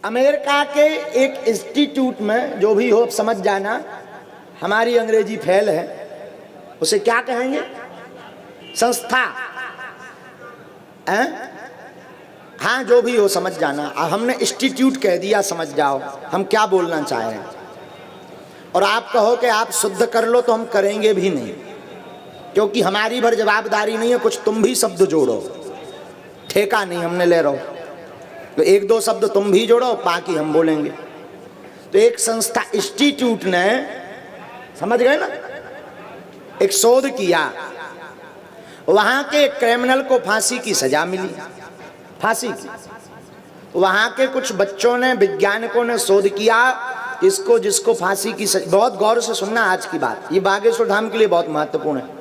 America के एक institute में जो भी हो, अब समझ जाना, हमारी अंग्रेजी फैल है, उसे क्या कहेंगे? संस्था है? हाँ, जो भी हो समझ जाना। हमने इंस्टीट्यूट कह दिया, समझ जाओ हम क्या बोलना चाह रहे हैं। और आप कहो कि आप शुद्ध कर लो तो हम करेंगे भी नहीं, क्योंकि हमारी भर जवाबदारी नहीं है। कुछ तुम भी शब्द जोड़ो, ठेका नहीं हमने ले रहो, तो एक दो शब्द तुम भी जोड़ो, बाकी हम बोलेंगे। तो एक संस्था इंस्टीट्यूट ने, समझ गए ना, एक शोध किया, वहां के क्रिमिनल को फांसी की सजा मिली, फांसी की। वहां के कुछ बच्चों ने, वैज्ञानिकों ने शोध किया, इसको जिसको फांसी की सजा, बहुत गौर से सुनना आज की बात, ये बागेश्वर धाम के लिए बहुत महत्वपूर्ण है।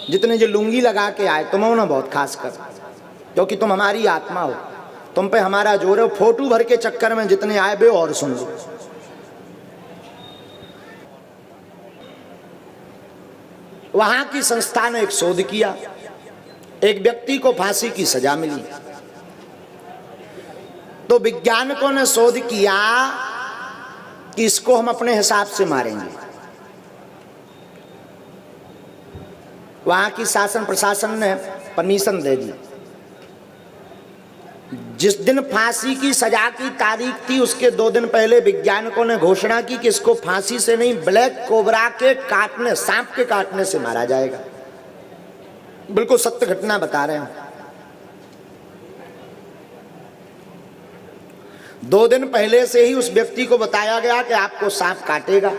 जितने जो लुंगी लगा के आए, तुम हो ना बहुत खास कर, क्योंकि तुम हमारी आत्मा हो, तुम पे हमारा जोर है। फोटो भर के चक्कर में जितने आए बे और सुन लो। वहां की संस्था ने एक शोध किया, एक व्यक्ति को फांसी की सजा मिली। तो वैज्ञानिकों ने शोध किया कि इसको हम अपने हिसाब से मारेंगे। वहां की शासन प्रशासन ने परमिशन दे दी। जिस दिन फांसी की सजा की तारीख थी, उसके 2 दिन पहले वैज्ञानिकों ने घोषणा की कि इसको फांसी से नहीं, ब्लैक कोबरा के काटने, सांप के काटने से मारा जाएगा। बिल्कुल सत्य घटना बता रहे हैं। 2 दिन पहले से ही उस व्यक्ति को बताया गया कि आपको सांप काटेगा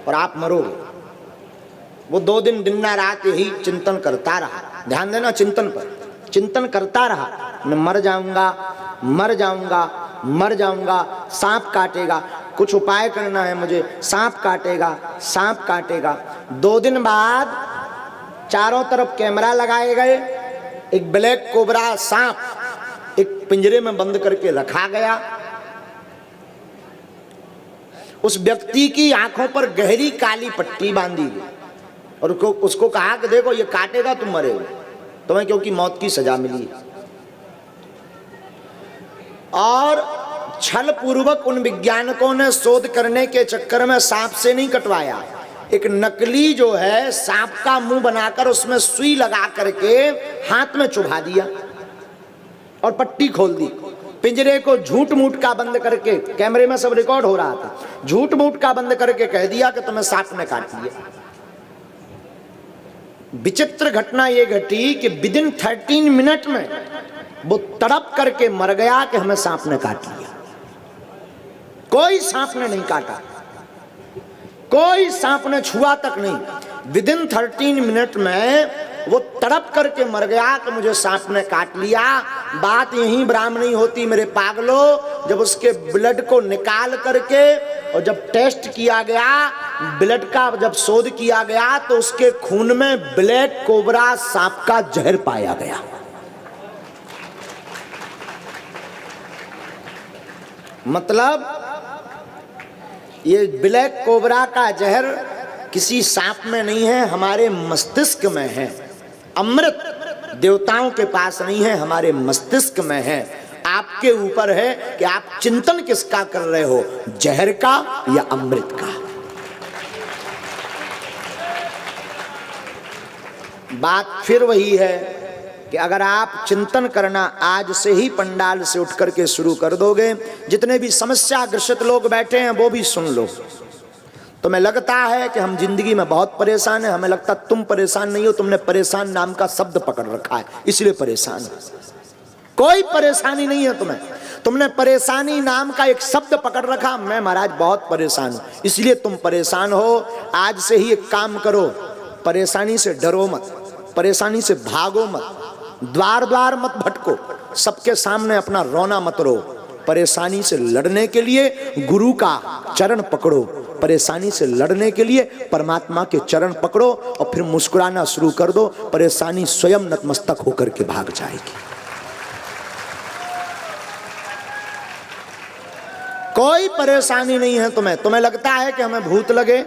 और आप मरोगे। वो 2 दिन दिन ना रात यही चिंतन करता रहा। ध्यान देना, चिंतन पर चिंतन करता रहा। मैं मर जाऊंगा, मर जाऊंगा, मर जाऊंगा, सांप काटेगा, कुछ उपाय करना है मुझे, सांप काटेगा, सांप काटेगा। 2 दिन बाद चारों तरफ कैमरा लगाए गए, एक ब्लैक कोबरा सांप एक पिंजरे में बंद करके रखा गया। उस व्यक्ति की आंखों पर गहरी काली पट्टी बांधी गई और उसको कहा कि देखो ये काटेगा, तुम मरेगा, तुम्हें क्योंकि मौत की सजा मिली। और छल पूर्वक उन वैज्ञानिकों ने शोध करने के चक्कर में सांप से नहीं कटवाया, एक नकली जो है सांप का मुंह बनाकर उसमें सुई लगा करके हाथ में चुभा दिया और पट्टी खोल दी। पिंजरे को झूठ मूठ का बंद करके, कैमरे में सब रिकॉर्ड हो रहा था, झूठ मूठ का बंद करके कह दिया कि तुम्हें सांप ने काट लिया। विचित्र घटना ये घटी कि विदिन 13 मिनट में वो तड़प करके मर गया कि हमें सांप ने काट लिया। कोई सांप ने नहीं काटा, कोई सांप ने छुआ तक नहीं। विदिन 13 मिनट में वो तड़प करके मर गया कि मुझे सांप ने काट लिया। बात यहीं विराम नहीं होती मेरे पागलों। जब उसके ब्लड को निकाल करके और जब टेस्ट किया गया, ब्लड का जब शोध किया गया, तो उसके खून में ब्लैक कोबरा सांप का जहर पाया गया। मतलब ये ब्लैक कोबरा का जहर किसी सांप में नहीं है, हमारे मस्तिष्क में है। अमृत देवताओं के पास नहीं है, हमारे मस्तिष्क में है। आपके ऊपर है कि आप चिंतन किसका कर रहे हो, जहर का या अमृत का। बात फिर वही है कि अगर आप चिंतन करना आज से ही पंडाल से उठ करके शुरू कर दोगे, जितने भी समस्या ग्रसित लोग बैठे हैं वो भी सुन लो। तुम्हें लगता है कि हम जिंदगी में बहुत परेशान हैं, हमें लगता तुम परेशान नहीं हो, तुमने परेशान नाम का शब्द पकड़ रखा है इसलिए परेशान हो। कोई परेशानी नहीं है तुम्हें, तुमने परेशानी नाम का एक शब्द पकड़ रखा। मैं महाराज बहुत परेशान हूं, इसलिए तुम परेशान हो। आज से ही एक काम करो, परेशानी से डरो मत, परेशानी से भागो मत, द्वार द्वार मत भटको, सबके सामने अपना रोना मत रो। परेशानी से लड़ने के लिए गुरु का चरण पकड़ो, परेशानी से लड़ने के लिए परमात्मा के चरण पकड़ो और फिर मुस्कुराना शुरू कर दो। परेशानी स्वयं नतमस्तक होकर के भाग जाएगी। कोई परेशानी नहीं है तुम्हें। तुम्हें लगता है कि हमें भूत लगे,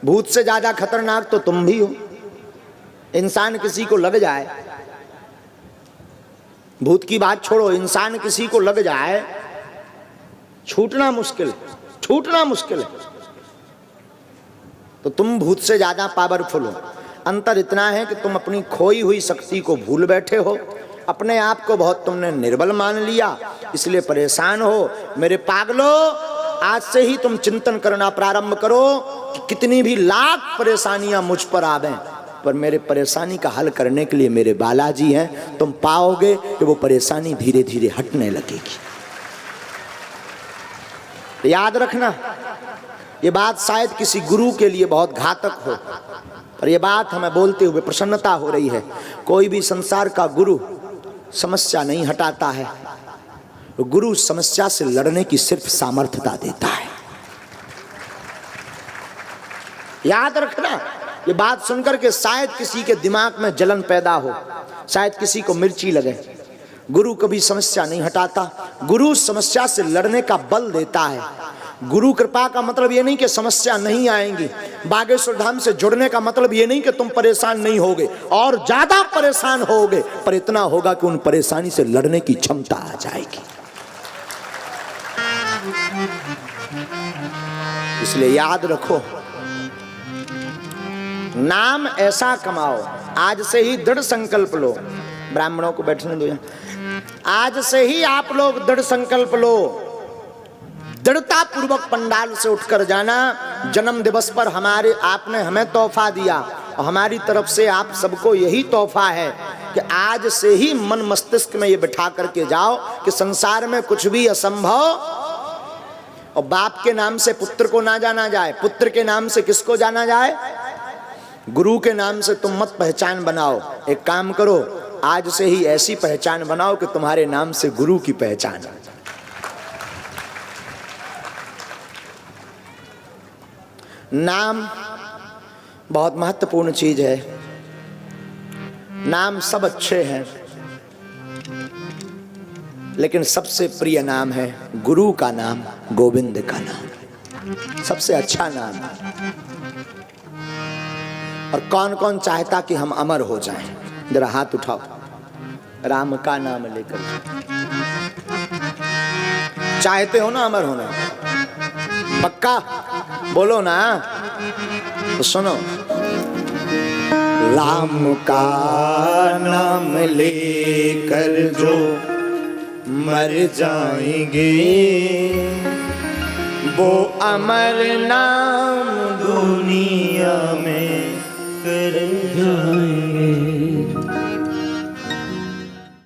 भूत से ज्यादा खतरनाक तो तुम भी हो। इंसान किसी को लग जाए, भूत की बात छोड़ो, इंसान किसी को लग जाए छूटना मुश्किल, छूटना मुश्किल है। तो तुम भूत से ज्यादा पावरफुल हो। अंतर इतना है कि तुम अपनी खोई हुई शक्ति को भूल बैठे हो, अपने आप को बहुत तुमने निर्बल मान लिया, इसलिए परेशान हो। मेरे पागलों, आज से ही तुम चिंतन करना प्रारंभ करो कि कितनी भी लाख परेशानियां मुझ पर आवें, पर मेरे परेशानी का हल करने के लिए मेरे बालाजी हैं। तुम पाओगे कि वो परेशानी धीरे धीरे हटने लगेगी। तो याद रखना, ये बात शायद किसी गुरु के लिए बहुत घातक हो, पर यह बात हमें बोलते हुए प्रसन्नता हो रही है। कोई भी संसार का गुरु समस्या नहीं हटाता है, गुरु समस्या से लड़ने की सिर्फ सामर्थ्यता देता है। याद रखना, ये बात सुनकर के शायद किसी के दिमाग में जलन पैदा हो, शायद किसी को मिर्ची लगे। गुरु कभी समस्या नहीं हटाता, गुरु समस्या से लड़ने का बल देता है। गुरु कृपा का मतलब ये नहीं कि समस्या नहीं आएंगी, बागेश्वर धाम से जुड़ने का मतलब ये नहीं कि तुम परेशान नहीं होगे, और ज्यादा परेशान होगे, पर इतना होगा कि उन परेशानी से लड़ने की क्षमता आ जाएगी। इसलिए याद रखो, नाम ऐसा कमाओ, आज से ही दृढ़ संकल्प लो। ब्राह्मणों को बैठने दो, आज से ही आप लोग दृढ़ संकल्प लो, दृढ़ता पूर्वक पंडाल से उठकर जाना। जन्म दिवस पर आपने हमें तोहफा दिया, और हमारी तरफ से आप सबको यही तोहफा है कि आज से ही मन मस्तिष्क में ये बिठा करके जाओ कि संसार में कुछ भी असंभव। और बाप के नाम से पुत्र को ना जाना जाए, पुत्र के नाम से किसको जाना जाए? गुरु के नाम से तुम मत पहचान बनाओ। एक काम करो, आज से ही ऐसी पहचान बनाओ कि तुम्हारे नाम से गुरु की पहचान है। नाम बहुत महत्वपूर्ण चीज है। नाम सब अच्छे हैं, लेकिन सबसे प्रिय नाम है गुरु का नाम, गोविंद का नाम, सबसे अच्छा नाम है। और कौन कौन चाहता कि हम अमर हो जाएं? जरा हाथ उठाओ, राम का नाम लेकर। चाहते हो ना अमर होना? पक्का बोलो ना, तो सुनो। राम का नाम लेकर जो मर जाएंगे, वो अमर नाम दुनिया में कर जाएंगे।